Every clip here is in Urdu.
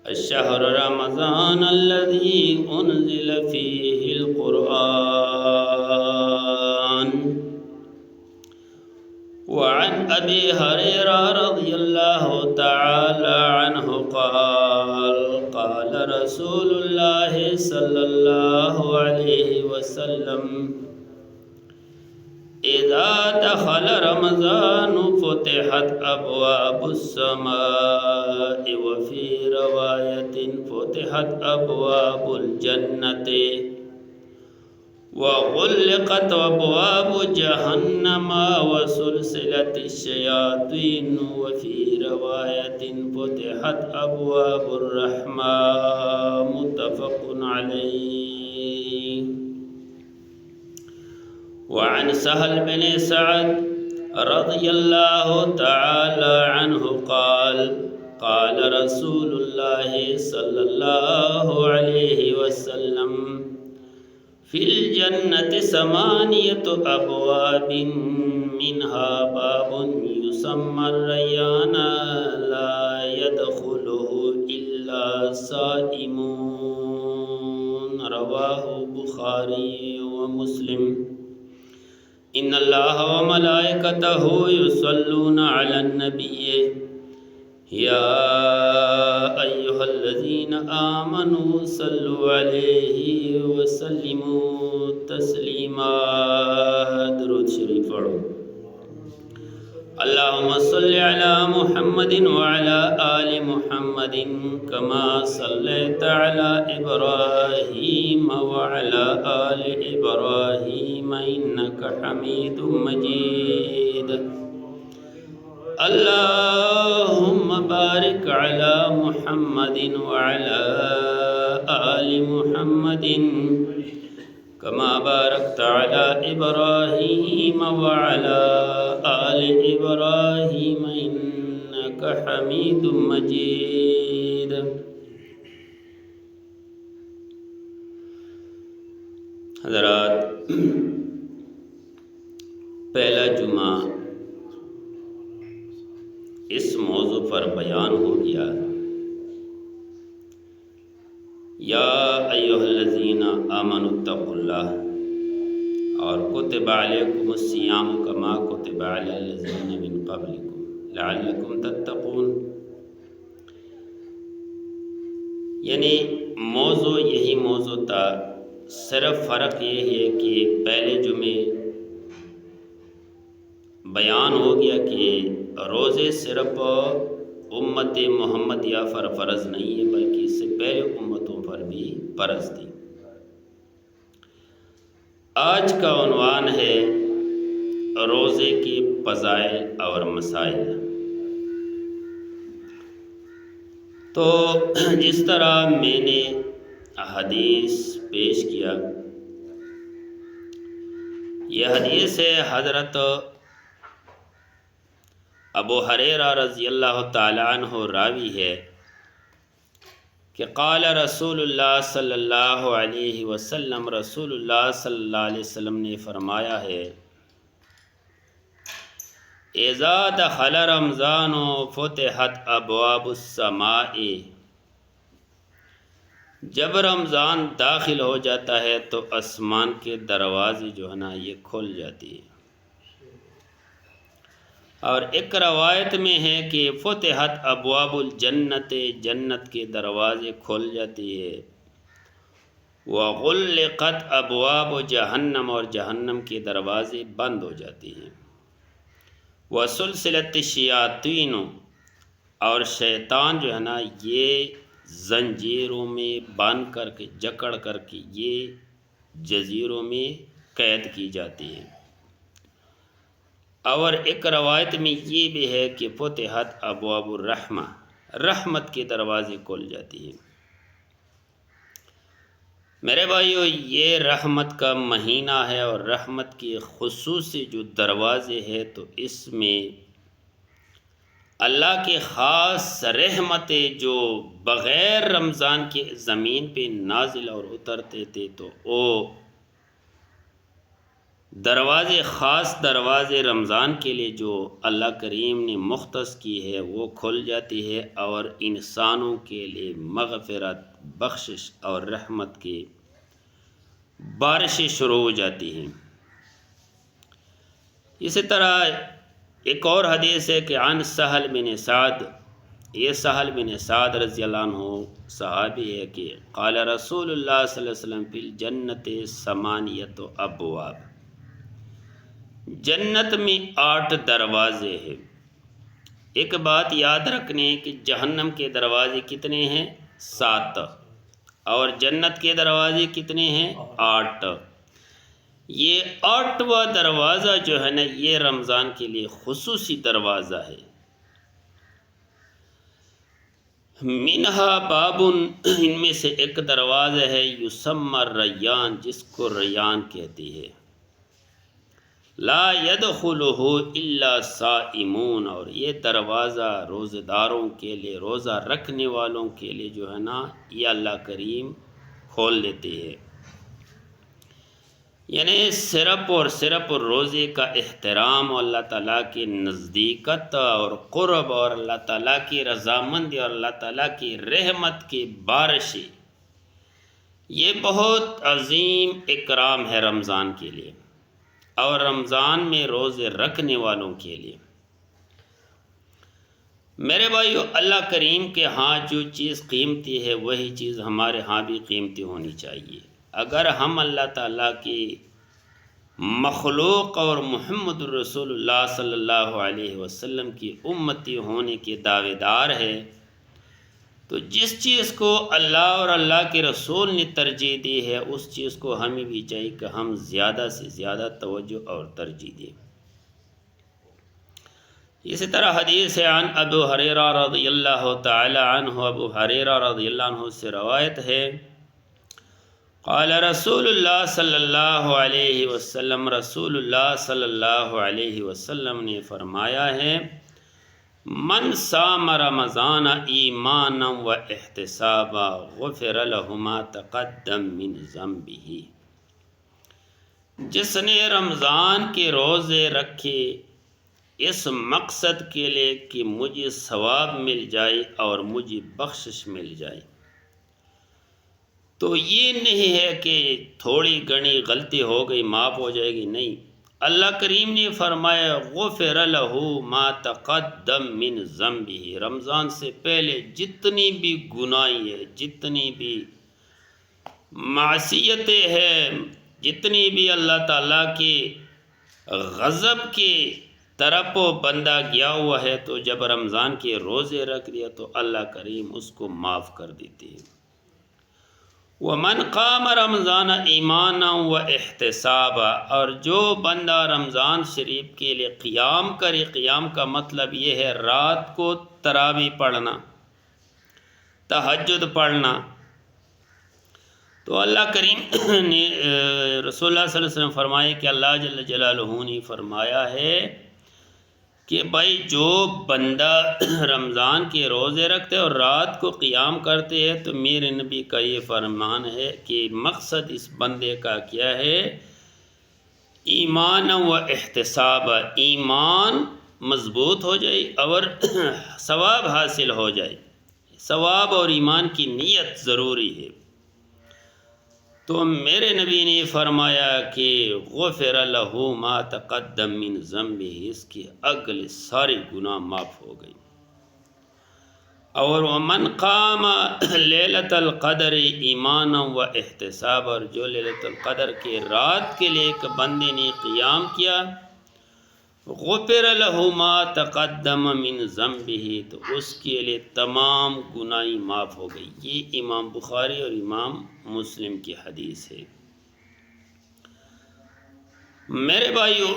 الشهر رمضان الذي أنزل فيه القرآن. وعن أبي هريرة رضي الله تعالى عنه قال قال رسول الله صلى الله عليه وسلم: إذا دخل رمضان فتحت أبواب السماء، وفي رواية فتحت أبواب الجنة، وغلقت أبواب جهنم، وسلسلت الشياطين، وفي رواية فتحت أبواب الرحمة. متفق عليه. وعن سهل بن سعد رضي الله تعالى عنه قال قال رسول الله صلى الله عليه وسلم: في الجنة 8 أبواب، منها باب يسمى الريان لا يدخله إلا صائمون. رواه بخاري ومسلم. إن الله وملائكته يصلون على النبي يا أيها الذين آمنوا صلوا عليه وسلموا تسليما. درود شریف پڑھو. اللهم صل على محمد وعلى آل محمد كما صليت على إبراهيم وعلى آل إبراهيم إنك حميد مجيد. اللهم بارك على محمد وعلى آل محمد كما باركت على إبراهيم وعلى آل إبراهيم إنك حميد مجيد. حضرات، پہلا جمعہ اس موضوع پر بیان ہو گیا: یا ایھا الذین آمنوا اتقوا اللہ، اور کتب علیکم الصیام کما کتب علی الذین من قبلکم لعلکم تتقون. یعنی موضوع یہی موضوع تھا، صرف فرق یہ ہے کہ پہلے جمعے بیان ہو گیا کہ روزے صرف امت محمدیہ پر فرض نہیں ہے، بلکہ اس سے پہلے امتوں پر بھی فرض تھی. آج کا عنوان ہے روزے کے فضائل اور مسائل. تو جس طرح میں نے حدیث پیش کیا، یہ حدیث ہے حضرت ابو ہریرہ رضی اللہ تعالی عنہ راوی ہے کہ قال رسول اللہ صلی اللہ علیہ وسلم، رسول اللہ صلی اللہ علیہ وسلم نے فرمایا ہے: اذا دخل رمضان فتحت ابواب السماء، جب رمضان داخل ہو جاتا ہے تو آسمان کے دروازے جو ہے نا یہ کھل جاتی ہے. اور ایک روایت میں ہے کہ فتحت ابواب الجنت، جنت کے دروازے کھل جاتی ہے. وغلقت ابواب جہنم، اور جہنم کے دروازے بند ہو جاتی ہیں. وسلسلت الشیاطین، اور شیطان جو ہے نا یہ زنجیروں میں باندھ کر کے جکڑ کر کے یہ جزیروں میں قید کی جاتی ہے. اور ایک روایت میں یہ بھی ہے کہ فتحت ابواب الرحمہ، رحمت کے دروازے کھل جاتی ہیں. میرے بھائیو، یہ رحمت کا مہینہ ہے، اور رحمت کے خصوصی جو دروازے ہیں تو اس میں اللہ کے خاص رحمتیں جو بغیر رمضان کے زمین پہ نازل اور اترتے تھے تو وہ دروازے خاص دروازے رمضان کے لیے جو اللہ کریم نے مختص کی ہے وہ کھل جاتی ہے، اور انسانوں کے لیے مغفرت، بخشش اور رحمت کی بارشیں شروع ہو جاتی ہیں۔ اسی طرح ایک اور حدیث ہے کہ عن سہل بن سعد، یہ سہل بن سعد رضی اللہ عنہ صحابی ہے کہ قال رسول اللہ صلی اللہ علیہ وسلم فی الجنت ثمانیۃ ابواب، جنت میں 8 دروازے ہیں۔ ایک بات یاد رکھنے کہ جہنم کے دروازے کتنے ہیں؟ 7، اور جنت کے دروازے کتنے ہیں؟ 8۔ یہ 8واں دروازہ جو ہے نا، یہ رمضان کے لیے خصوصی دروازہ ہے۔ منہا باب، ان میں سے ایک دروازہ ہے یسمى الریان، جس کو ریان کہتی ہے۔ لا يدخلہ الا صائمون، اور یہ دروازہ روزہ داروں کے لیے، روزہ رکھنے والوں کے لیے جو ہے نا، یہ اللہ کریم کھول دیتے ہیں۔ یعنی صرف اور صرف روزے کا احترام، اور اللہ تعالیٰ کی نزدیکت اور قرب، اور اللہ تعالیٰ کی رضامندی اور اللہ تعالیٰ کی رحمت کی بارشیں، یہ بہت عظیم اکرام ہے رمضان کے لیے اور رمضان میں روزے رکھنے والوں کے لیے۔ میرے بھائیو، اللہ کریم کے ہاں جو چیز قیمتی ہے وہی چیز ہمارے ہاں بھی قیمتی ہونی چاہیے۔ اگر ہم اللہ تعالیٰ کی مخلوق اور محمد الرسول اللہ صلی اللہ علیہ وسلم کی امتی ہونے کے دعوے دار ہے، تو جس چیز کو اللہ اور اللہ کے رسول نے ترجیح دی ہے اس چیز کو ہمیں بھی چاہیے کہ ہم زیادہ سے زیادہ توجہ اور ترجیح دیں۔ اسی طرح حدیث ہے عن ابو ہریرہ رضی اللہ تعالی عنہ، ابو ہریرہ رضی اللہ عنہ سے روایت ہے، قال رسول اللہ صلی اللہ علیہ وسلم، رسول اللہ صلی اللہ علیہ وسلم نے فرمایا ہے، من صام رمضان ایمانا و احتسابا غفر له ما تقدم من ذنبہ، جس نے رمضان کے روزے رکھے اس مقصد کے لیے کہ مجھے ثواب مل جائے اور مجھے بخشش مل جائے، تو یہ نہیں ہے کہ تھوڑی گھنی غلطی ہو گئی معاف ہو جائے گی، نہیں، اللہ کریم نے فرمایا غفر له ما تقدم من ذنبہ، رمضان سے پہلے جتنی بھی گناہیں ہیں، جتنی بھی معصیتیں ہیں، جتنی بھی اللہ تعالیٰ کی غضب کی طرف بندہ گیا ہوا ہے، تو جب رمضان کے روزے رکھ دیا تو اللہ کریم اس کو معاف کر دیتے ہیں۔ وَمَنْ قَامَ رَمْضَانَ ایمانا و احتسابا، اور جو بندہ رمضان شریف کے لیے قیام کرے، قیام کا مطلب یہ ہے رات کو تراویح پڑھنا، تہجد پڑھنا، تو اللہ کریم نے رسول اللہ صلی اللہ علیہ وسلم فرمائے کہ اللہ جل جلالہ نے فرمایا ہے کہ بھائی جو بندہ رمضان کے روزے رکھتے اور رات کو قیام کرتے ہیں، تو میرے نبی کا یہ فرمان ہے کہ مقصد اس بندے کا کیا ہے؟ ایمان و احتساب، ایمان مضبوط ہو جائے اور ثواب حاصل ہو جائے۔ ثواب اور ایمان کی نیت ضروری ہے۔ تو میرے نبی نے فرمایا کہ غفر له ما تقدم من ذنبہ، اس کے اگلے سارے گناہ معاف ہو گئی۔ اور ومن قام لیلۃ القدر ایمانا و احتساب، اور جو لیلۃ القدر کے رات کے لیے ایک بندے نے قیام کیا، غفر له ما تقدم من ذنبہ، تو اس کے لیے تمام گناہیں معاف ہو گئی۔ یہ امام بخاری اور امام مسلم کی حدیث ہے۔ میرے بھائیو،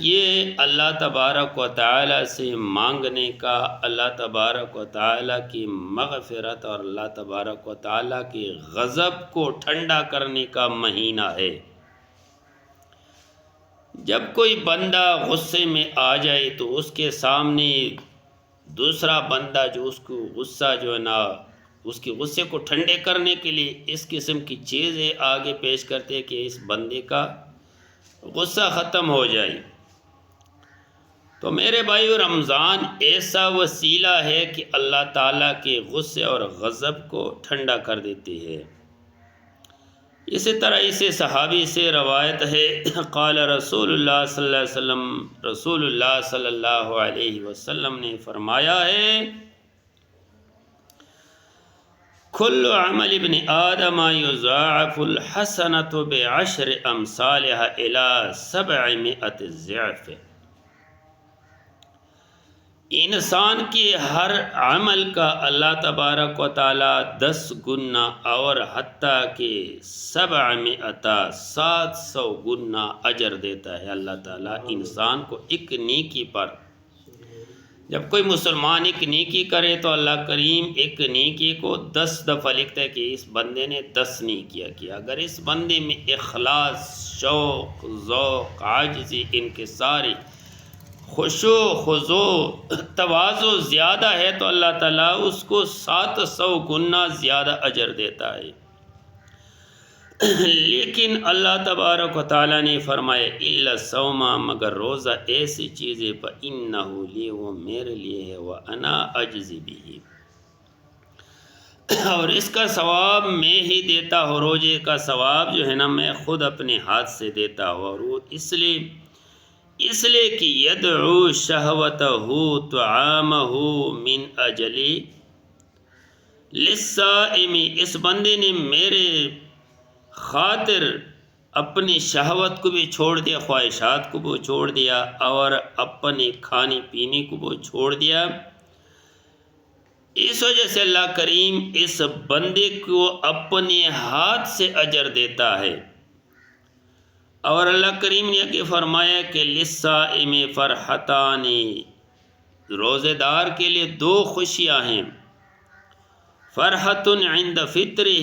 یہ اللہ تبارک و تعالی سے مانگنے کا، اللہ تبارک و تعالی کی مغفرت اور اللہ تبارک و تعالی کے غضب کو ٹھنڈا کرنے کا مہینہ ہے۔ جب کوئی بندہ غصے میں آ جائے تو اس کے سامنے دوسرا بندہ جو اس کو غصہ جو ہے نا، اس کے غصے کو ٹھنڈے کرنے کے لیے اس قسم کی چیزیں آگے پیش کرتے کہ اس بندے کا غصہ ختم ہو جائے۔ تو میرے بھائیو، رمضان ایسا وسیلہ ہے کہ اللہ تعالیٰ کے غصے اور غضب کو ٹھنڈا کر دیتی ہے۔ اسی طرح اسے صحابی سے روایت ہے، قال رسول اللہ صلی اللہ علیہ وسلم، رسول اللہ صلی اللہ علیہ وسلم نے فرمایا ہے، کل عمل ابن آدم یضاعف الحسنۃ بعشر امثالها الى 700 ضعف۔ انسان کے ہر عمل کا اللہ تبارک و تعالیٰ 10 گنا اور حتیٰ کہ 700 گنا اجر دیتا ہے اللہ تعالیٰ انسان کو ایک نیکی پر۔ جب کوئی مسلمان ایک نیکی کرے تو اللہ کریم ایک نیکی کو 10 دفعہ لکھتا ہے کہ اس بندے نے 10 نیکیاں کیا۔ اگر اس بندے میں اخلاص، شوق، ذوق، عاجزی، انکساری، خشوع، خضوع، تواضع زیادہ ہے تو اللہ تعالیٰ اس کو 700 گنا زیادہ اجر دیتا ہے۔ لیکن اللہ تبارک و تعالیٰ نے فرمایا الا الصوم، مگر روزہ ایسی چیز ہے فإنہ لی، وہ میرے لیے ہے، وأنا أجزی بہ، اور اس کا ثواب میں ہی دیتا ہوں۔ روزے کا ثواب جو ہے نا میں خود اپنے ہاتھ سے دیتا ہوں، اور وہ اس لیے کہ یدعو شہوتہ طعامہ من اجلی للصائم، اس بندے نے میرے خاطر اپنی شہوت کو بھی چھوڑ دیا، خواہشات کو بھی چھوڑ دیا، اور اپنے کھانے پینے کو بھی چھوڑ دیا۔ اس وجہ سے اللہ کریم اس بندے کو اپنے ہاتھ سے اجر دیتا ہے۔ اور اللہ کریم نے یہ فرمایا کہ للصائم فرحتان، روزے دار کے لیے 2 خوشیاں ہیں، فرحت عند فطرہ،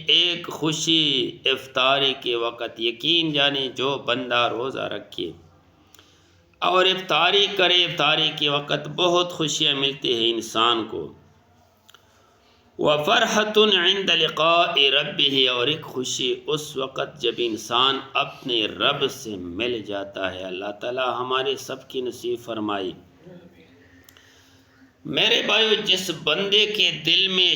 ایک خوشی افطاری کے وقت، یقین جانے جو بندہ روزہ رکھے اور افطاری کرے، افطاری کے وقت بہت خوشیاں ملتی ہیں انسان کو، وفرحت عند لقاء ربہ، اور ایک خوشی اس وقت جب انسان اپنے رب سے مل جاتا ہے۔ اللہ تعالی ہمارے سب کی نصیب فرمائی۔ میرے بھائیو، جس بندے کے دل میں